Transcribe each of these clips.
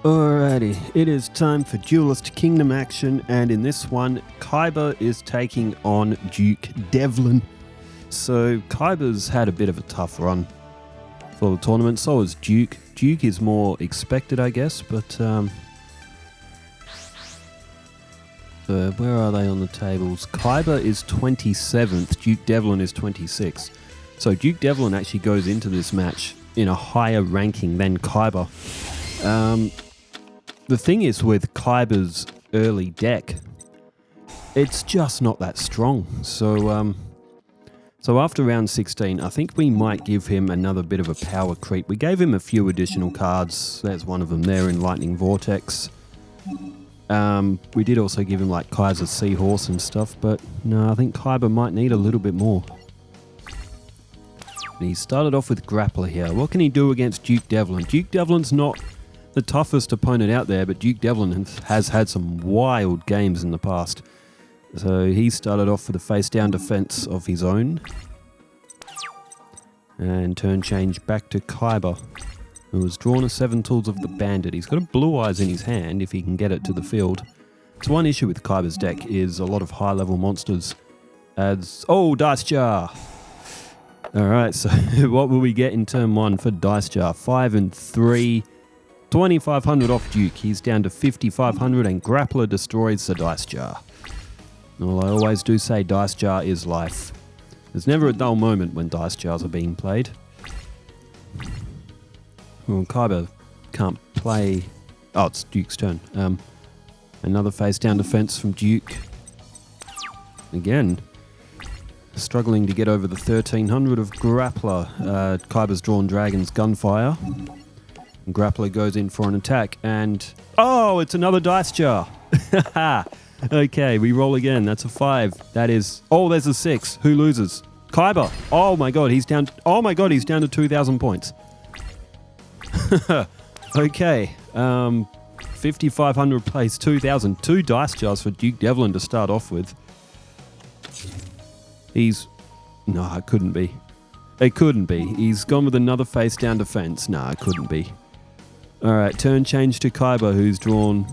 Alrighty, it is time for Duelist Kingdom action, and in this one, Kyber is taking on Duke Devlin. So Kyber's had a bit of a tough run for the tournament, so is Duke. Duke is more expected, I guess, but so where are they on the tables? Kyber is 27th, Duke Devlin is 26th. So Duke Devlin actually goes into this match in a higher ranking than Kyber. The thing is with Kyber's early deck, it's just not that strong. So after round 16, I think we might give him another bit of a power creep. We gave him a few additional cards. There's one of them there in Lightning Vortex. We did also give him like Kaiser Seahorse and stuff, but no, I think Kyber might need a little bit more. He started off with Grappler here. What can he do against Duke Devlin? Duke Devlin's not the toughest opponent out there, but Duke Devlin has had some wild games in the past. So he started off with a face-down defense of his own. And turn change back to Kyber, who has drawn a 7 Tools of the Bandit. He's got a Blue Eyes in his hand if he can get it to the field. So one issue with Kyber's deck is a lot of high-level monsters. Oh, Dice Jar! Alright, so what will we get in turn 1 for Dice Jar? 5 and 3... 2,500 off Duke. He's down to 5,500 and Grappler destroys the Dice Jar. Well, I always do say Dice Jar is life. There's never a dull moment when Dice Jars are being played. Well, Kyber can't play... Oh, it's Duke's turn. Another face-down defense from Duke. Again, struggling to get over the 1,300 of Grappler. Kyber's drawn Dragon's Gunfire. And Grappler goes in for an attack, and... Oh, it's another Dice Jar! Okay, we roll again. That's a 5. That is... Oh, there's a 6. Who loses? Kyber! Oh my god, he's down... Oh my god, he's down to 2,000 points. Okay. 5,500 plays 2,000. 2 Dice Jars for Duke Devlin to start off with. He's... No, it couldn't be. It couldn't be. He's gone with another face-down defense. No, it couldn't be. Alright, turn change to Kyber, who's drawn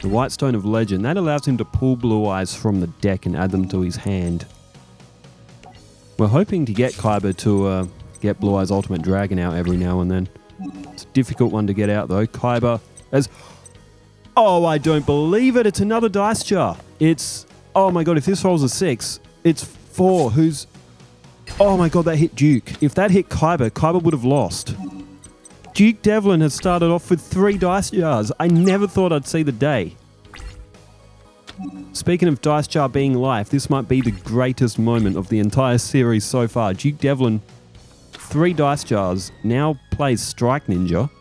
the White Stone of Legend. That allows him to pull Blue Eyes from the deck and add them to his hand. We're hoping to get Kyber to get Blue Eyes Ultimate Dragon out every now and then. It's a difficult one to get out though. Kyber has... Oh, I don't believe it! It's another Dice Jar! It's... Oh my god, if this rolls a 6, it's 4. Who's... Oh my god, that hit Duke. If that hit Kyber, Kyber would have lost. Duke Devlin has started off with 3 Dice Jars. I never thought I'd see the day. Speaking of Dice Jar being life, this might be the greatest moment of the entire series so far. Duke Devlin, 3 Dice Jars, now plays Strike Ninja.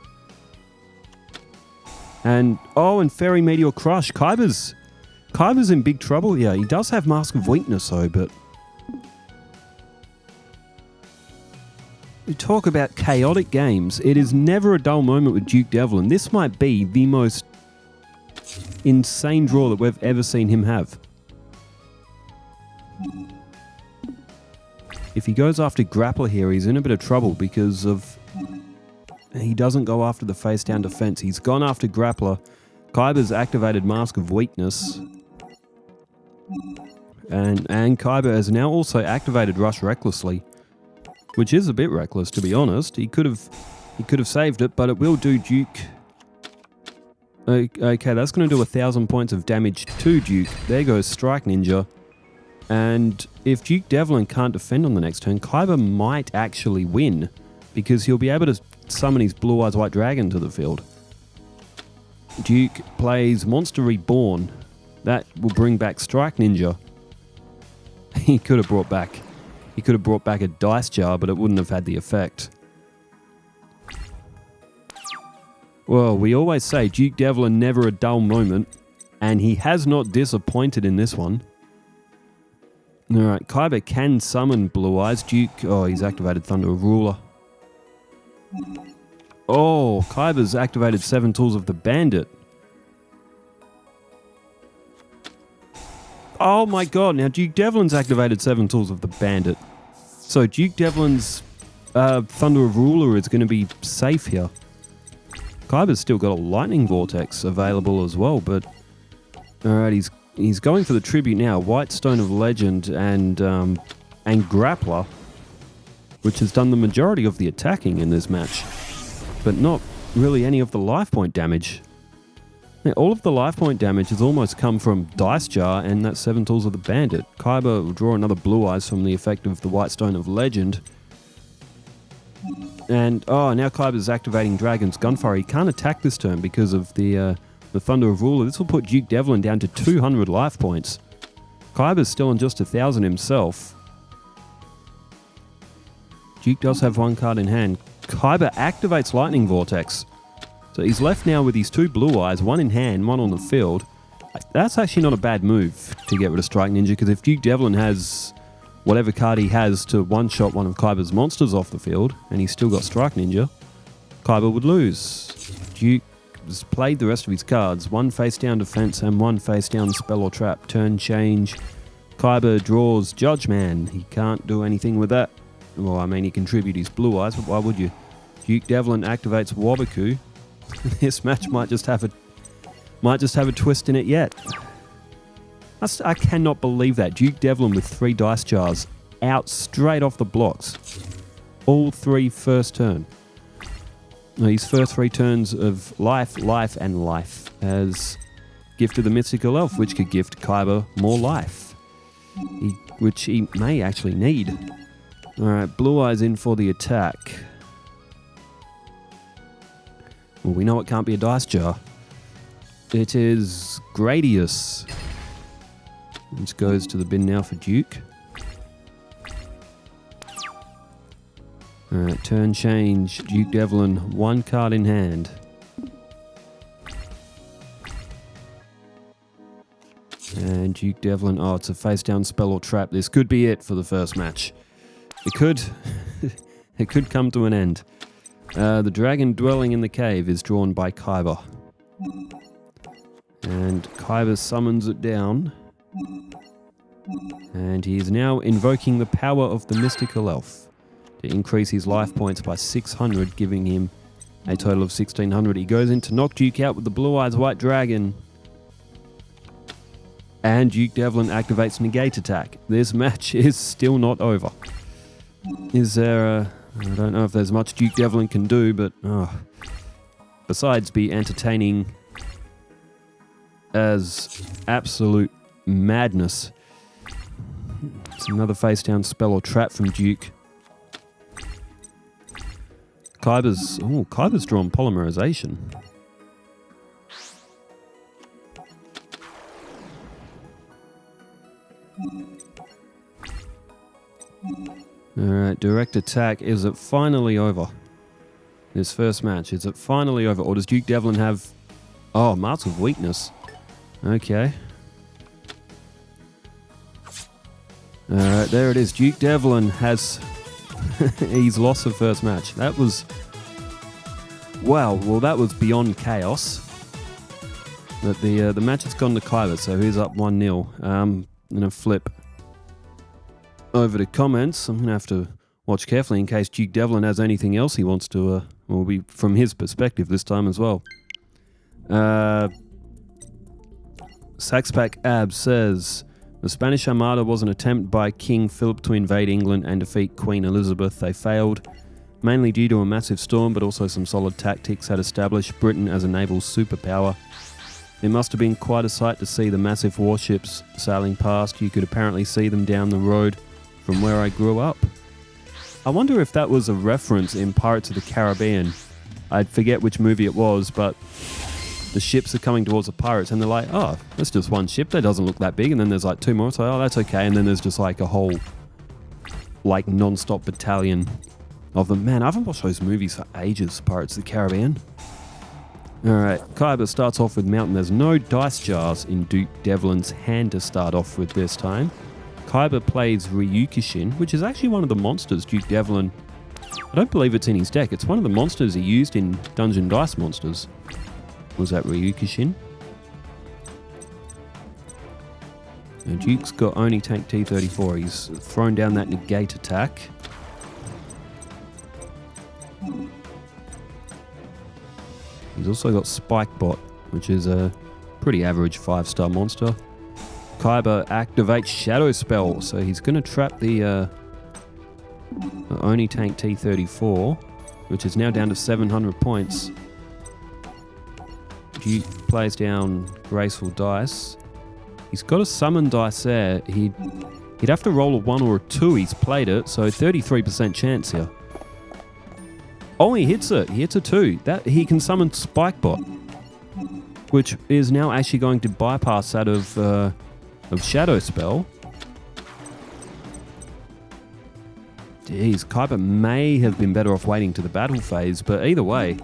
And, oh, and Fairy Meteor Crush. Kyber's in big trouble here. He does have Mask of Weakness though, but... We talk about chaotic games. It is never a dull moment with Duke Devlin. This might be the most insane draw that we've ever seen him have. If he goes after Grappler here, he's in a bit of trouble because of... He doesn't go after the face-down defense. He's gone after Grappler. Kyber's activated Mask of Weakness. And Kyber has now also activated Rush Recklessly. Which is a bit reckless, to be honest. He could have saved it, but it will do Duke. Okay, that's going to do 1,000 points of damage to Duke. There goes Strike Ninja. And if Duke Devlin can't defend on the next turn, Kyber might actually win, because he'll be able to summon his Blue Eyes White Dragon to the field. Duke plays Monster Reborn. That will bring back Strike Ninja. He could have brought back a Dice Jar, but it wouldn't have had the effect. Well, we always say Duke Devlin never a dull moment, and he has not disappointed in this one. Alright, Kyber can summon Blue Eyes. Duke, oh, he's activated Thunder of Ruler. Oh, Kyber's activated 7 Tools of the Bandit. Oh my god, now Duke Devlin's activated 7 Tools of the Bandit. So Duke Devlin's Thunder of Ruler is going to be safe here. Kyber's still got a lightning vortex available as well, but alright, he's going for the tribute now. White Stone of Legend and Grappler, which has done the majority of the attacking in this match, but not really any of the life point damage. Now, all of the life point damage has almost come from Dice Jar and that 7 Tools of the Bandit. Kyber will draw another Blue Eyes from the effect of the White Stone of Legend. And, now Kyber's activating Dragon's Gunfire. He can't attack this turn because of the Thunder of Ruler. This will put Duke Devlin down to 200 life points. Kyber's still on just 1,000 himself. Duke does have one card in hand. Kyber activates Lightning Vortex. So he's left now with his 2 Blue Eyes, one in hand, one on the field. That's actually not a bad move to get rid of Strike Ninja, because if Duke Devlin has whatever card he has to one-shot one of Kyber's monsters off the field, and he's still got Strike Ninja, Kyber would lose. Duke has played the rest of his cards. 1 face-down defense and 1 face-down spell or trap. Turn change. Kyber draws Judge Man. He can't do anything with that. Well, I mean, he can tribute his Blue Eyes, but why would you? Duke Devlin activates Wabaku. This match might just have a twist in it yet. I cannot believe that. Duke Devlin with 3 Dice Jars out straight off the blocks. All 3 first turn. His first 3 turns of life, life, and life has gifted the Mystical Elf, which could gift Kyber more life, which he may actually need. Alright, Blue Eyes in for the attack. Well, we know it can't be a Dice Jar. It is Gradius. Which goes to the bin now for Duke. Alright, turn change. Duke Devlin, 1 card in hand. And Duke Devlin, it's a face down spell or trap. This could be it for the first match. It could. It could come to an end. The dragon dwelling in the cave is drawn by Kyber. And Kyber summons it down. And he is now invoking the power of the Mystical Elf to increase his life points by 600, giving him a total of 1,600. He goes in to knock Duke out with the Blue Eyes White Dragon. And Duke Devlin activates Negate Attack. This match is still not over. Is there I don't know if there's much Duke Devlin can do, but besides be entertaining as absolute madness. It's another face down spell or trap from Duke. Kyber's drawn Polymerization. Alright, direct attack. Is it finally over? This first match, is it finally over? Or does Duke Devlin have... Marks of Weakness. Okay. Alright, there it is. Duke Devlin has... he's lost the first match. That was... Wow, well that was beyond chaos. But the match has gone to Kyber, so he's up 1-0. I'm going to flip over to comments. I'm going to have to watch carefully in case Duke Devlin has anything else he wants to, be from his perspective this time as well. Saxpack Ab says, the Spanish Armada was an attempt by King Philip to invade England and defeat Queen Elizabeth. They failed, mainly due to a massive storm, but also some solid tactics had established Britain as a naval superpower. It must have been quite a sight to see the massive warships sailing past. You could apparently see them down the road from where I grew up. I wonder if that was a reference in Pirates of the Caribbean. I forget which movie it was, but the ships are coming towards the pirates and they're like, oh, that's just one ship, that doesn't look that big. And then there's like 2 more, so oh, that's okay. And then there's just like a whole like non-stop battalion of them. Man, I haven't watched those movies for ages, Pirates of the Caribbean. Alright, Kyber starts off with Mountain. There's no dice jars in Duke Devlin's hand to start off with this time. Kyber plays Ryukishin, which is actually one of the monsters Duke Devlin... I don't believe it's in his deck. It's one of the monsters he used in Dungeon Dice Monsters. Was that Ryukishin? Now Duke's got only tank T-34. He's thrown down that negate attack. He's also got Spikebot, which is a pretty average 5-star monster. Kyber activates Shadow Spell, so he's going to trap the Oni Tank T-34, which is now down to 700 points. Duke plays down Graceful Dice. He's got a Summon Dice there. He'd have to roll a 1 or a 2. He's played it, so 33% chance here. Oh, he hits it. He hits a 2. He can summon Spikebot, which is now actually going to bypass that of Shadow Spell. Jeez, Kyber may have been better off waiting to the battle phase, but either way,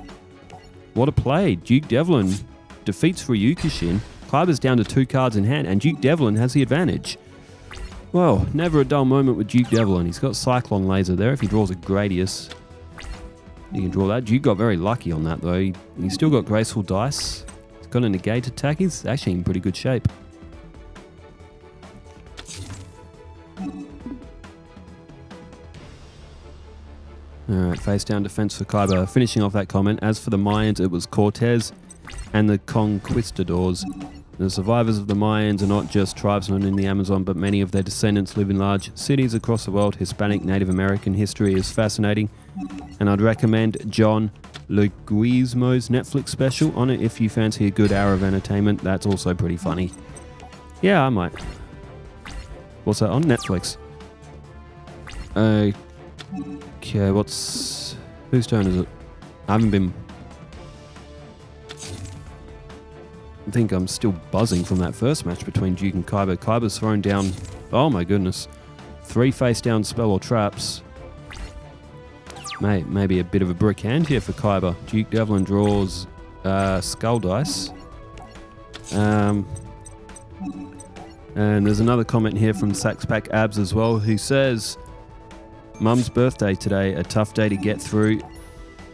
what a play. Duke Devlin defeats Ryukishin. Kyber's down to 2 cards in hand, and Duke Devlin has the advantage. Well, never a dull moment with Duke Devlin. He's got Cyclone Laser there. If he draws a Gradius, he can draw that. Duke got very lucky on that, though. He's still got Graceful Dice. He's got a Negate attack. He's actually in pretty good shape. Alright, face down defense for Kaiba. Finishing off that comment, as for the Mayans, it was Cortez and the Conquistadors. The survivors of the Mayans are not just tribesmen in the Amazon, but many of their descendants live in large cities across the world. Hispanic Native American history is fascinating, and I'd recommend John Leguizmo's Netflix special on it if you fancy a good hour of entertainment. That's also pretty funny. Yeah, I might. What's that on Netflix? Okay, whose turn is it? I haven't been... I think I'm still buzzing from that first match between Duke and Kyber. Kyber's thrown down, oh my goodness, 3 face down spell or traps. Maybe a bit of a brick hand here for Kyber. Duke Devlin draws Skull Dice. And there's another comment here from Saxpack Abs as well, who says, Mum's birthday today, a tough day to get through.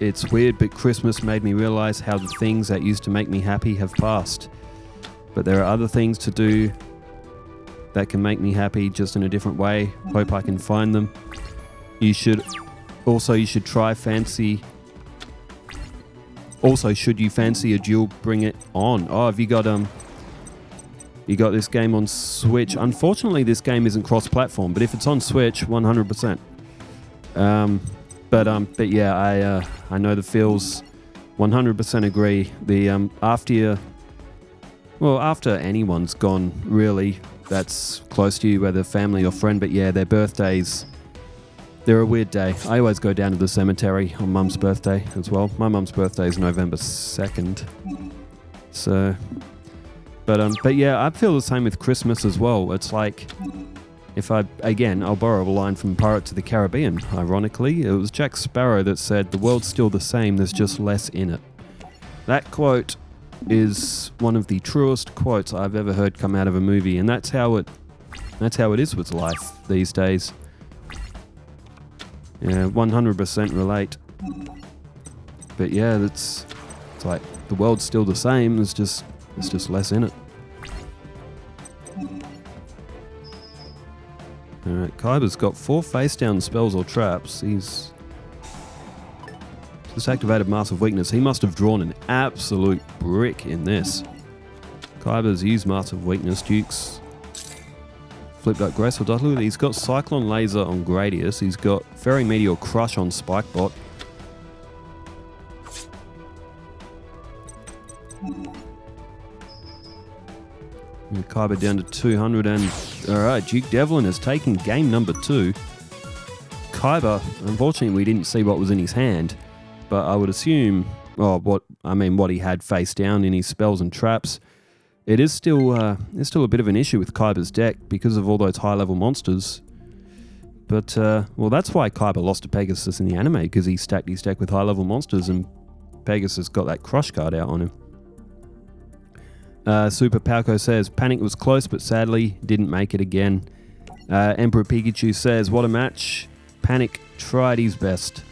It's weird, but Christmas made me realize how the things that used to make me happy have passed. But there are other things to do that can make me happy, just in a different way. Hope I can find them. You should try fancy. Also, should you fancy a duel, bring it on. Oh, have you got this game on Switch? Unfortunately, this game isn't cross-platform, but if it's on Switch, 100%. But yeah, I know the feels. 100% agree. The after anyone's gone, really, that's close to you, whether family or friend. But yeah, their birthdays, they're a weird day. I always go down to the cemetery on Mum's birthday as well. My mum's birthday is November 2nd. So, but yeah, I feel the same with Christmas as well. It's like, I'll borrow a line from Pirates of the Caribbean, ironically. It was Jack Sparrow that said, "The world's still the same, there's just less in it." That quote is one of the truest quotes I've ever heard come out of a movie, and that's how it is with life these days. Yeah, 100% relate. But yeah, it's like the world's still the same, there's just less in it. Alright, Kyber's got 4 face down spells or traps. He's just activated Mass of Weakness. He must have drawn an absolute brick in this. Kyber's used Mass of Weakness. Duke's flipped up Graceful Dice. Look at, he's got Cyclone Laser on Gradius. He's got Fairy Meteor Crush on Spikebot. Kyber down to 200, and alright, Duke Devlin is taking game number 2. Kyber, unfortunately we didn't see what was in his hand, but I would assume, what he had face down in his spells and traps. It is still a bit of an issue with Kyber's deck because of all those high level monsters. But that's why Kyber lost to Pegasus in the anime, because he stacked his deck with high level monsters and Pegasus got that crush card out on him. Super Palco says, Panic was close, but sadly didn't make it again. Emperor Pikachu says, what a match. Panic tried his best.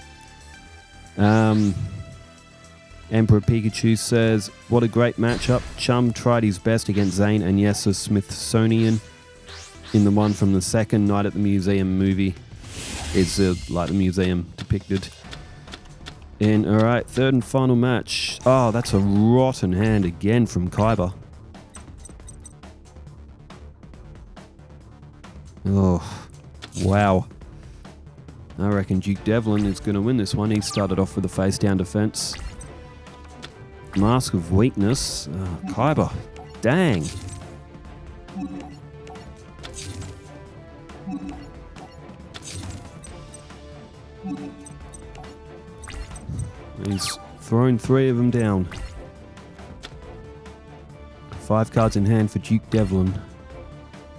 Emperor Pikachu says, what a great matchup. Chum tried his best against Zane and yes, a Smithsonian in the one from the second Night at the Museum movie. It's like the museum depicted. Alright, third and final match. Oh, that's a rotten hand again from Kyber. Oh, wow. I reckon Duke Devlin is going to win this one. He started off with a face-down defense. Mask of Weakness. Kyber. Dang. He's thrown 3 of them down. 5 cards in hand for Duke Devlin.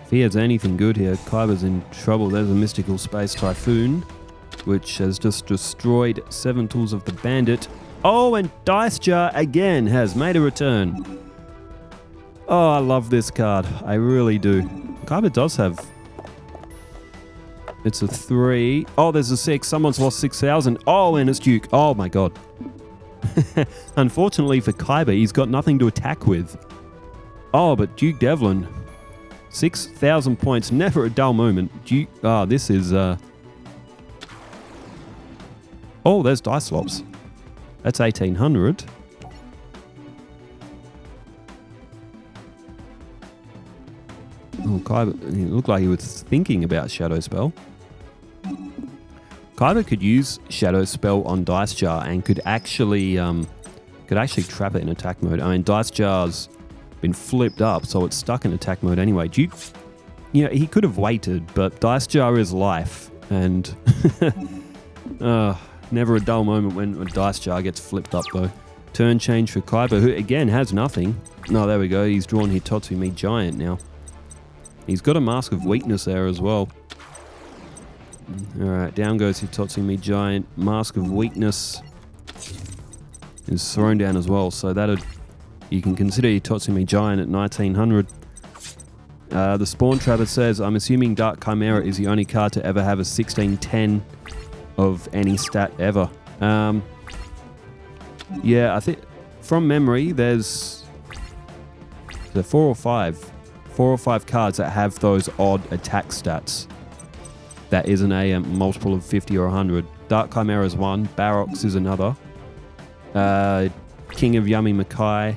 If he has anything good here, Kyber's in trouble. There's a Mystical Space Typhoon, which has just destroyed 7 tools of the Bandit. Oh, and Dice Jar again has made a return. Oh, I love this card. I really do. Kyber does have... It's a 3. Oh, there's a 6. Someone's lost 6,000. Oh, and it's Duke. Oh, my God. Unfortunately for Kyber, he's got nothing to attack with. Oh, but Duke Devlin... 6,000 points. Never a dull moment. Duke... Oh, this is... Oh, there's Dice Slops. That's 1,800. Oh, Kyber... It looked like he was thinking about Shadow Spell. Kyber could use Shadow Spell on Dice Jar and could actually trap it in attack mode. I mean, Dice Jar's been flipped up, so it's stuck in attack mode anyway. Duke, you know, he could have waited, but Dice Jar is life, and never a dull moment when a Dice Jar gets flipped up, though. Turn change for Kyber, who again has nothing. No, there we go. He's drawn Hitotsu-Me Giant now. He's got a Mask of Weakness there as well. Alright, down goes Hitotsu-Me Giant. Mask of Weakness is thrown down as well, so that'd... You can consider Hitotsu-Me Giant at 1,900. The Spawn Trapper says, I'm assuming Dark Chimera is the only card to ever have a 1610 of any stat ever. Yeah, I think from memory there's 4 or 5 cards that have those odd attack stats. That isn't a multiple of 50 or 100. Dark Chimera is one. Barox is another. King of Yummy Makai.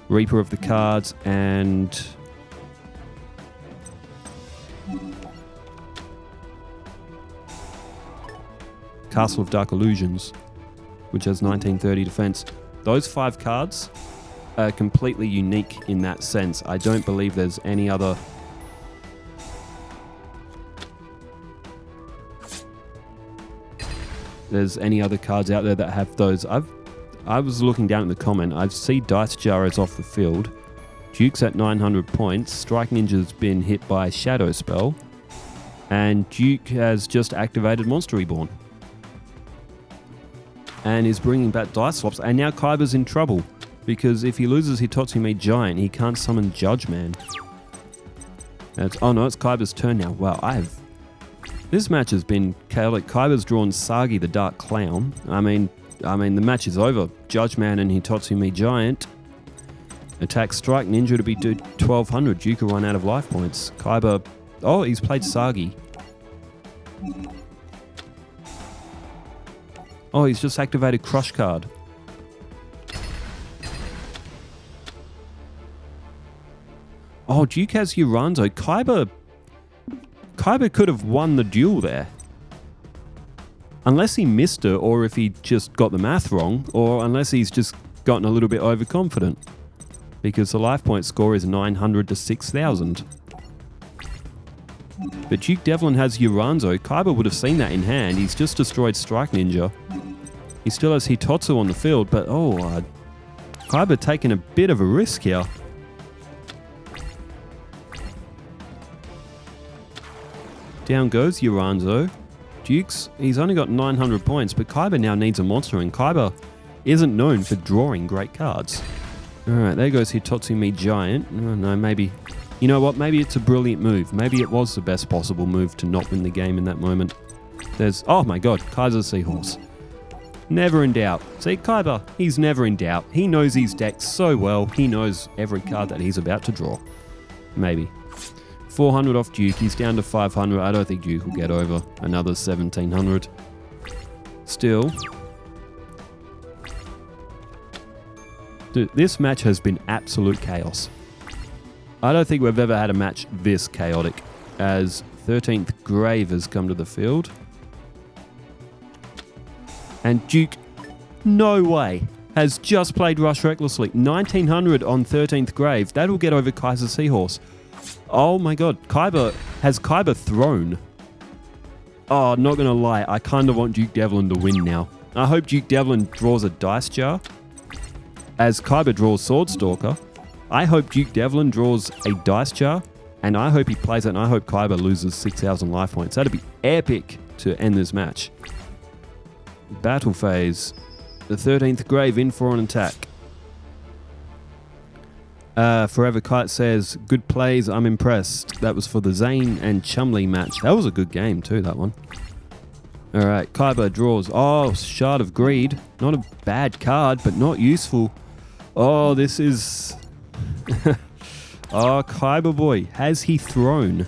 Reaper of the Cards, and... Castle of Dark Illusions, which has 1930 defense. Those 5 cards are completely unique in that sense. I don't believe there's any other... cards out there that have those. I was looking down at the comment. I see Dice Jar is off the field. Duke's at 900 points. Strike Ninja's been hit by Shadow Spell. And Duke has just activated Monster Reborn. And is bringing back Dice Slops. And now Kyber's in trouble. Because if he loses Hitotsu-Me Giant, he can't summon Judge Man. Oh no, it's Kyber's turn now. Wow, this match has been chaotic. Kyber's drawn Sagi the Dark Clown. I mean, the match is over. Judge Man and Hitotsu-Me Giant. Attack Strike Ninja to be 1,200. Duke will run out of life points. Kyber... Oh, he's played Sagi. Oh, he's just activated Crush card. Oh, Duke has Uranzo. Kyber could have won the duel there. Unless he missed it, or if he just got the math wrong, or unless he's just gotten a little bit overconfident. Because the life point score is 900 to 6,000. But Duke Devlin has Uranzo. Kyber would have seen that in hand. He's just destroyed Strike Ninja. He still has Hitotsu on the field, but Kyber taking a bit of a risk here. Down goes Uranzo. Duke's, he's only got 900 points, but Kyber now needs a monster, and Kyber isn't known for drawing great cards. Alright, there goes Hitotsu-Me Giant. Oh no, maybe... You know what? Maybe it's a brilliant move. Maybe it was the best possible move to not win the game in that moment. There's... Oh my god, Kaiser Seahorse. Never in doubt. See, Kyber, he's never in doubt. He knows his deck so well, he knows every card that he's about to draw. Maybe. 400 off Duke, he's down to 500. I don't think Duke will get over another 1,700. Still, Dude, this match has been absolute chaos. I don't think we've ever had a match this chaotic, as 13th Grave has come to the field. And Duke, no way, has just played Rush Recklessly. 1900 on 13th Grave. That'll get over Kaiser Seahorse. Oh my god, has Kyber thrown? Oh, not gonna lie, I kind of want Duke Devlin to win now. I hope Duke Devlin draws a dice jar, as Kyber draws Swordstalker. I hope Duke Devlin draws a dice jar, and I hope he plays it, and I hope Kyber loses 6,000 life points. That'd be epic to end this match. Battle phase. The 13th Grave in for an attack. Forever Kite says, good plays, I'm impressed. That was for the Zane and Chumley match. That was a good game too, that one. Alright, Kyber draws. Oh, Shard of Greed. Not a bad card, but not useful. Oh, this is... oh, Kyber boy. Has he thrown?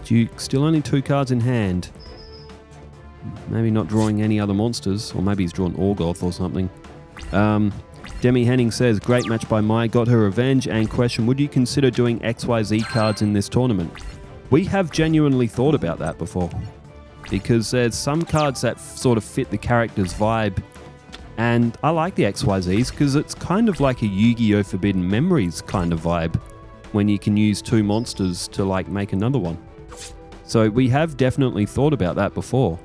Duke, still only 2 cards in hand. Maybe not drawing any other monsters. Or maybe he's drawn Orgoth or something. Demi Henning says, great match by Mai. Got her revenge. And question, would you consider doing XYZ cards in this tournament? We have genuinely thought about that before. Because there's some cards that sort of fit the character's vibe. And I like the XYZs because it's kind of like a Yu-Gi-Oh! Forbidden Memories kind of vibe. When you can use 2 monsters to like make another one. So we have definitely thought about that before.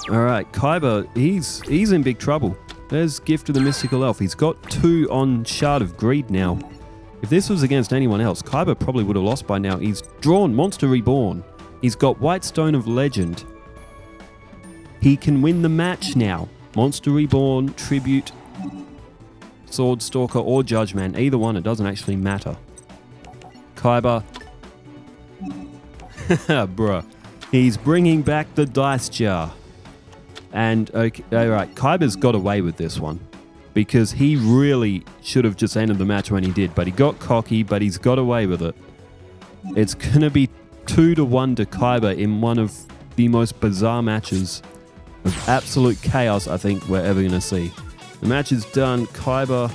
Alright, Kyber, he's in big trouble. There's Gift of the Mystical Elf. He's got 2 on Shard of Greed now. If this was against anyone else, Kyber probably would have lost by now. He's drawn Monster Reborn. He's got White Stone of Legend. He can win the match now. Monster Reborn, Tribute, Swordstalker, or Judgman. Either one, it doesn't actually matter. Kyber. Bruh. He's bringing back the dice jar. And, okay, alright, Kyber's got away with this one. Because he really should have just ended the match when he did. But he got cocky, but he's got away with it. It's going to be 2-1 to Kyber in one of the most bizarre matches of absolute chaos I think we're ever going to see. The match is done. Kyber.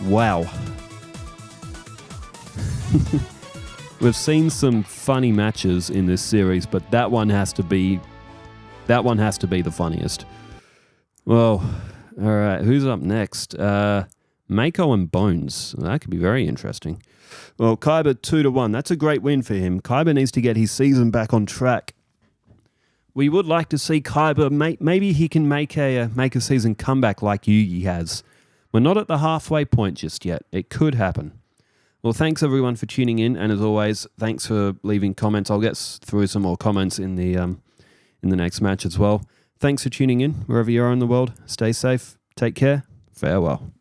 Wow. We've seen some funny matches in this series, but that one has to be the funniest. Well, all right, who's up next? Mako and Bones. That could be very interesting. Well, Kyber 2-1. That's a great win for him. Kyber needs to get his season back on track. We would like to see Kyber. Maybe he can make a season comeback like Yugi has. We're not at the halfway point just yet. It could happen. Well, thanks everyone for tuning in, and as always, thanks for leaving comments. I'll get through some more comments in the next match as well. Thanks for tuning in wherever you are in the world. Stay safe. Take care. Farewell.